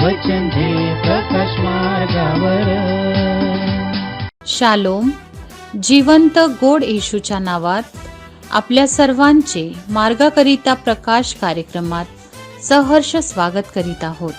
वचन दे प्रकाश मार्गावर. शालोम. जिवंत गोड येशूच्या नावात आपल्या सर्वांचे मार्गाकरिता प्रकाश कार्यक्रमात सहर्ष स्वागत करीत आहोत.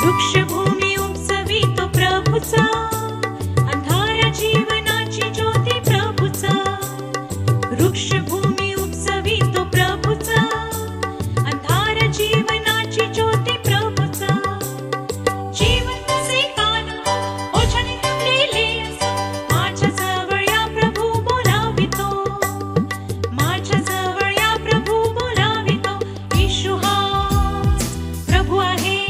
वृक्षभूमी उपसवितो प्रभूचा, अंधारा जीवनाची ज्योती प्रभूचा. वृक्षभूमी उपसवितो प्रभूचा, अंधारा जीवनाची ज्योती प्रभूचा. जीवन तसे कान ओझाने घातलेले असो, माझ्या जवळ या प्रभू बोलावितो, माझ्या जवळ या प्रभू बोलावितो. येशू हाच प्रभू आहे.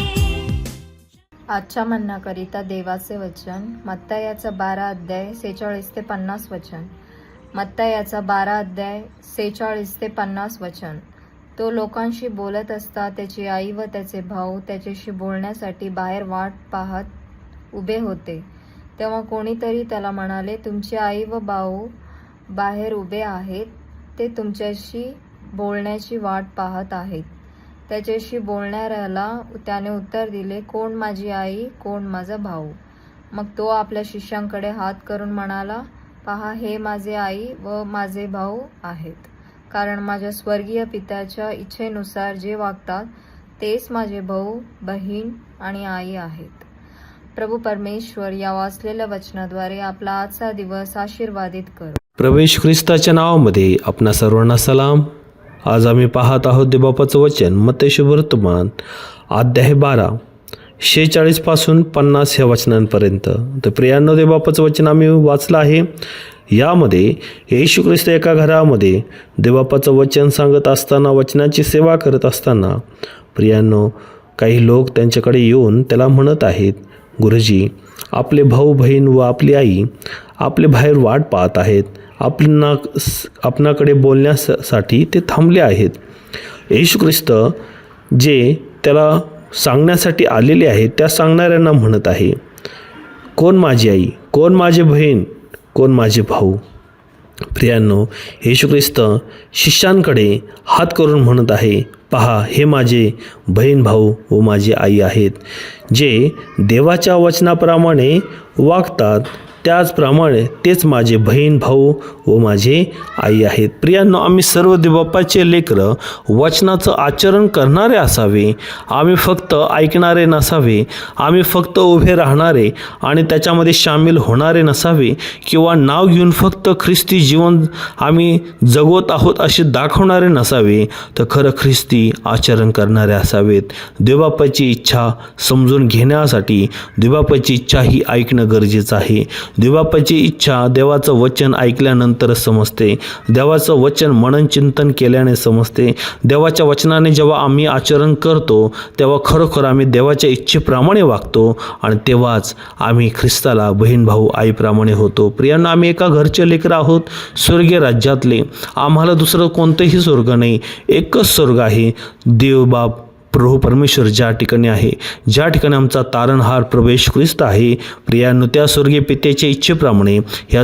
आजच्या म्हणण्याकरिता देवाचे वचन मत्तयाचा 12 अध्याय 46 ते 50 वचन. मत्तयाचा 12 अध्याय 46 ते 50 वचन. तो लोकांशी बोलत असता त्याची आई व त्याचे भाऊ त्याच्याशी बोलण्यासाठी बाहेर वाट पाहत उभे होते. तेव्हा कोणीतरी त्याला म्हणाले, तुमची आई व भाऊ बाहेर उभे आहेत, ते तुमच्याशी बोलण्याची वाट पाहत आहेत. त्याच्याशी बोलणाऱ्याला त्याने उत्तर दिले, कोण माझी आई, कोण माझा भाऊ. मग तो आपल्या शिष्यांकडे हात करून म्हणाला, पहा, हे माझे आई व माझे भाऊ आहेत, कारण माझ्या स्वर्गीय पित्याच्या इच्छेनुसार जे वागतात तेच माझे भाऊ, बहीण आणि आई आहेत. प्रभू परमेश्वर या वाचलेल्या वचनाद्वारे आपला आजचा दिवस आशीर्वादित करो. प्रभू येशू ख्रिस्ताच्या नावामध्ये आपणा सर्वांना सलाम. आज आम्ही पाहत आहोत देवबापाचं वचन मत्ती शुभवर्तमान अध्याय 12 46 पासून 50 ह्या वचनांपर्यंत. तर प्रियांनो, देवबापाचं वचन आम्ही वाचलं आहे. यामध्ये येशू ख्रिस्त एका घरामध्ये देवबापाचं वचन सांगत असताना, वचनाची सेवा करत असताना, प्रियांनो, काही लोक त्यांच्याकडे येऊन त्याला म्हणत आहेत, गुरुजी, आपले भाऊ बहीण व आपली आई आपले बाहेर वाट पाहत आहेत, आपणाकडे बोलण्यासाठी ते थांबले आहेत. येशू ख्रिस्त जे त्याला सांगण्यासाठी आलेले आहेत त्या सांगणाऱ्यांना म्हणत आहे, कोण माझी आई, कोण माझे बहीण, कोण माझे भाऊ. प्रियांनो, येशू ख्रिस्त शिष्यांकडे हात करून म्हणत आहे, पहा, हे माझे बहीण भाऊ व माझी आई आहेत, जे देवाच्या वचनाप्रमाणे वागतात, त्याचप्रमाणे तेच माझे बहीण भाऊ व माझे आई आहेत. प्रियांनो, आम्ही सर्व देवबापाचे लेकरं वचनाचं आचरण करणारे असावे. आम्ही फक्त ऐकणारे नसावे, आम्ही फक्त उभे राहणारे आणि त्याच्यामध्ये सामील होणारे नसावे, किंवा नाव घेऊन फक्त ख्रिस्ती जीवन आम्ही जगवत आहोत असे दाखवणारे नसावे, तर खरं ख्रिस्ती आचरण करणारे असावेत. देवबापाची इच्छा समजून घेण्यासाठी देवबापाची इच्छा ही ऐकणं गरजेचं आहे. देवबापाची इच्छा देवाचं वचन ऐकल्यानंतरच समजते. देवाचं वचन मनन चिंतन केल्याने समजते. देवाच्या वचनाने जेव्हा आम्ही आचरण करतो तेव्हा खरोखर आम्ही देवाच्या इच्छेप्रमाणे वागतो आणि तेव्हाच आम्ही ख्रिस्ताला बहीण भाऊ आईप्रमाणे होतो. प्रियांनो, आम्ही एका घरचे लेकरं आहोत, स्वर्गीय राज्यातले. आम्हाला दुसरं कोणतंही स्वर्ग नाही, एकच स्वर्ग आहे. देवबाप प्रभू परमेश्वर ज्या ठिकाणी आहे, ज्या ठिकाणी आमचा तारणहार प्रवेश ख्रिस्त आहे. प्रियांनो, त्या स्वर्गीय पित्याच्या इच्छेप्रमाणे ह्या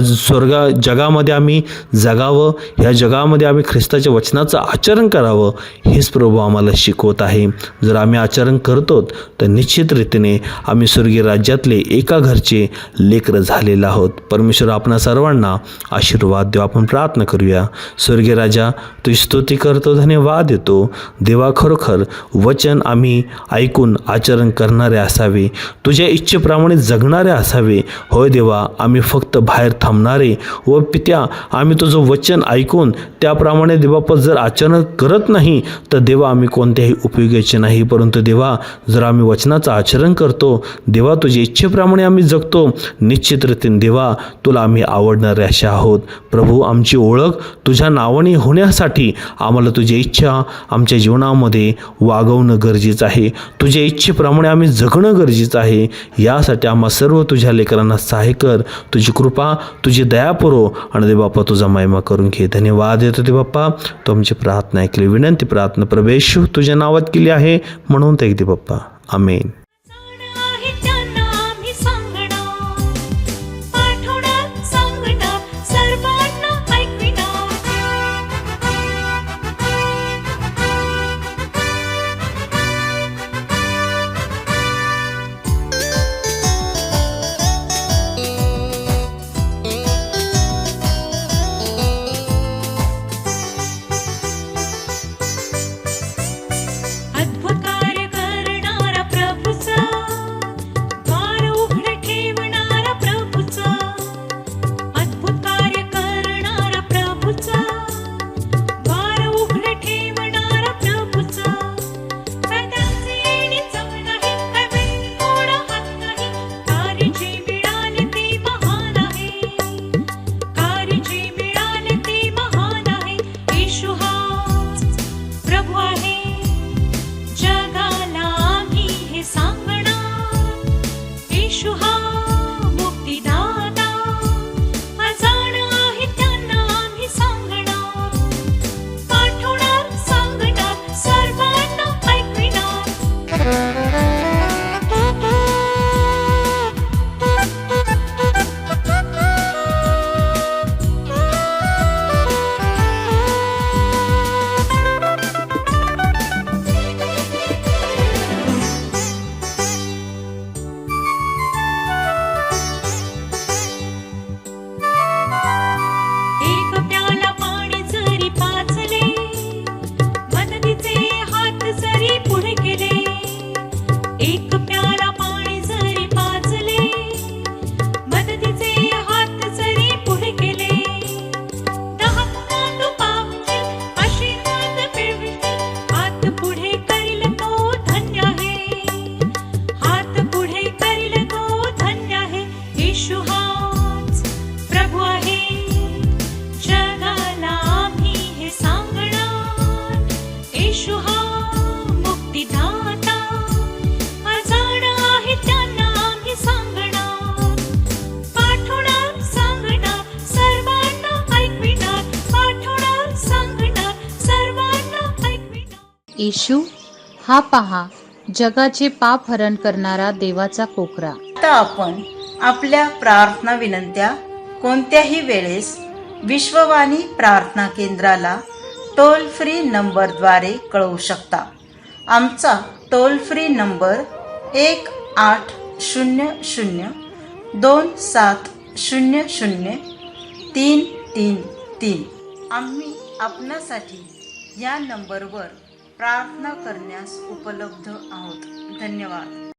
जगामध्ये आम्ही जगावं, ह्या जगामध्ये आम्ही ख्रिस्ताच्या वचनाचं आचरण करावं, हेच प्रभू आम्हाला शिकवत आहे. जर आम्ही आचरण करतो तर निश्चित रीतीने आम्ही स्वर्गीय राज्यातले एका घरचे लेकरं झालेले आहोत. परमेश्वर आपणा सर्वांना आशीर्वाद देव. आपण प्रार्थना करूया. स्वर्गीय राजा, तुझी स्तुती करतो, धन्यवाद देतो. देवा, खरोखर वचन आम्ही ऐकून आचरण करणारे असावे, तुझ्या इच्छेप्रमाणे जगणारे असावे. होय देवा, आम्ही फक्त बाहेर थांबणारे व पित्या आम्ही तुझं वचन ऐकून त्याप्रमाणे देवापर जर आचरण करत नाही तर देवा आम्ही कोणत्याही उपयोगाचे नाही. परंतु देवा, जर आम्ही वचनाचं आचरण करतो देवा, तुझ्या इच्छेप्रमाणे आम्ही जगतो, निश्चित रीतीने देवा तुला आम्ही आवडणारे असे आहोत. प्रभू, आमची ओळख तुझ्या नावाने होण्यासाठी आम्हाला तुझी इच्छा आमच्या जीवनामध्ये वागवणं गरजेचं आहे. तुझ्या इच्छेप्रमाणे आम्ही जगणं गरजेचं आहे. यासाठी आम्हा सर्व तुझ्या लेकरांना सहाय्य कर. तुझी कृपा, तुझी दया पुरव आणि दे बाप्पा तुझा महिमा करून घे. धन्यवाद देतो दे बाप्पा. तुमची प्रार्थना ऐकली, विनंती प्रार्थना प्रवेश तुझ्या नावात केली आहे म्हणून ते दे बाप्पा. आमेन. आहे त्यांना आम्ही सांगणार, पाठवणार सांगणार, सर्वांना ऐकविणार. अद्भुत कार्य करणारा प्रभूचा, द्वार उघडे ठेवणारा प्रभूचा. अद्भुत कार्य करणारा प्रभूचा, द्वार उघडे ठेवणारा प्रभूचा. काय त्याचे येण्याचं नाही, काय वेळ थोडा हात नाही. कार्य जे मिळाले ते महान आहे, कार्य जे मिळाले ते महान आहे. येशू हाच प्रभू आहे, जगाला आम्ही हे सांगणार. येशू हा मुक्तिदाता, अजाण आहे त्यांना आम्ही सांगणार, पाठवणार सांगणार, सर्वांना एक प्याला पाणी जरी पाजले, मदतीचे हात जरी पुढे केले. एक प्याला पाणी जरी पाजले, मदतीचे हात जरी पुढे केले. 10 तांदूळ पावतील, आशीर्वाद मिळवितील. हात पुढे करील तो धन्य आहे, हात पुढे करील तो धन्य आहे. येशू हाच प्रभू आहे, जगाला आम्ही हे सांगणार. येशू हा मुक्तिदाता, अजाण आहे त्यांना आम्ही सांगणार, पाठवणार सांगणार, सर्वांना ऐकविणार. पाठवणार सांगणार, सर्वांना ऐकविणार. येशू हा पहा जगाचे पाप हरण करणारा देवाचा कोकरा. आता आपण आपल्या प्रार्थना विनंत्या कोणत्याही वेळेस विश्ववाणी प्रार्थना केंद्राला टोल फ्री नंबरद्वारे कळवू शकता. आमचा टोल फ्री नंबर 1800 27 002333. आम्ही आपणासाठी या नंबरवर प्रार्थना करण्यास उपलब्ध आहोत. धन्यवाद.